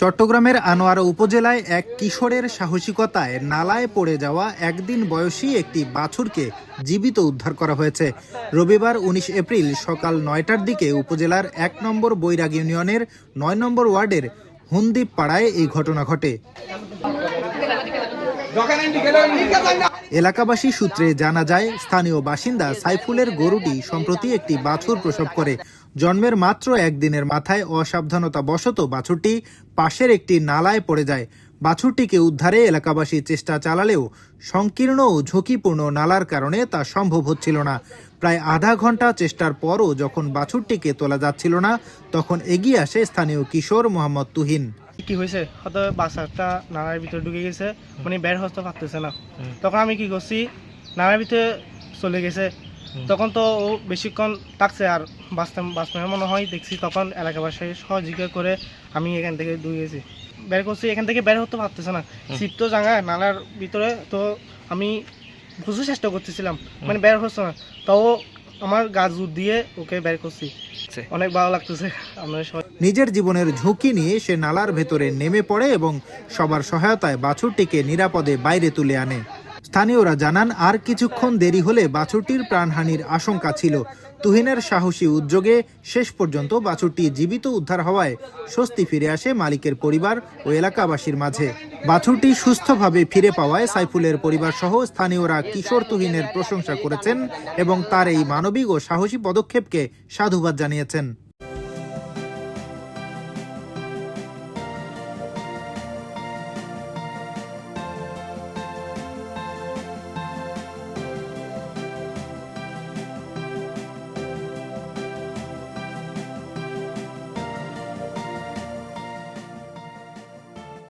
চট্টগ্রামের আনোয়ারা উপজেলায় এক কিশোরের সাহসিকতায় নালায় পড়ে যাওয়া একদিন বয়সী একটি বাছুরকে জীবিত উদ্ধার করা হয়েছে। রবিবার ১৯ এপ্রিল সকাল ৯টার দিকে উপজেলার ১ নম্বর বৈরাগ ইউনিয়নের ৯ নম্বর ওয়ার্ডের হুন্দিপ পাড়ায় এই ঘটনা ঘটে। এলাকাবাসী সূত্রে জানা যায়, স্থানীয় বাসিন্দা সাইফুলের গরুটি সম্প্রতি একটি বাছুর প্রসব করে। জন্মের মাত্র একদিনের মাথায় অসাবধানতা বশত বাছুরটি পাশের একটি নালায় পড়ে যায়। বাছুরটিকে উদ্ধারে এলাকাবাসী চেষ্টা চালালেও সংকীর্ণ ও ঝুঁকিপূর্ণ নালার কারণে তা সম্ভব হচ্ছিল না। প্রায় আধা ঘন্টা চেষ্টার পরও যখন বাছুরটিকে তোলা যাচ্ছিল না, তখন এগিয়ে আসে স্থানীয় কিশোর মোহাম্মদ তুহিন। কি হয়েছে, হয়তো বাচ্চাটা নালার ভিতরে ঢুকে গেছে, মানে বের হতে পারতেছে না। তখন আমি কি করছি, নালার ভিতরে চলে গেছে। তখন তো ও বেশিক্ষণ থাকছে আর বাঁচতে মনে হয় দেখছি। তখন এলাকাবাসী সহযোগিতা করে আমি এখান থেকে ঢুকেছি, বের করছি। এখান থেকে বের হতে পারতেছে না, ছিপ তো জায়গায় নালার ভিতরে। তো আমি বুঝতে চেষ্টা করতেছিলাম, মানে বের হচ্ছে না। তাও আমার গা জোর দিয়ে ওকে বের করছি। অনেক ভালো লাগতেছে। নিজের জীবনের ঝুঁকি নিয়ে সে নালার ভেতরে নেমে পড়ে এবং সবার সহায়তায় বাছুরটিকে নিরাপদে বাইরে তুলে আনে। স্থানীয়রা জানান, আর কিছুক্ষণ দেরি হলে বাছুরটির প্রাণহানির আশঙ্কা ছিল। তুহিনের সাহসী উদ্যোগে শেষ পর্যন্ত বাছুরটি জীবিত উদ্ধার হওয়ায় স্বস্তি ফিরে আসে মালিকের পরিবার ও এলাকাবাসীর মাঝে। বাছুরটি সুস্থভাবে ফিরে পাওয়ায় সাইফুলের পরিবার সহ স্থানীয়রা কিশোর তুহিনের প্রশংসা করেছেন এবং তার এই মানবিক ও সাহসী পদক্ষেপকে সাধুবাদ জানিয়েছেন।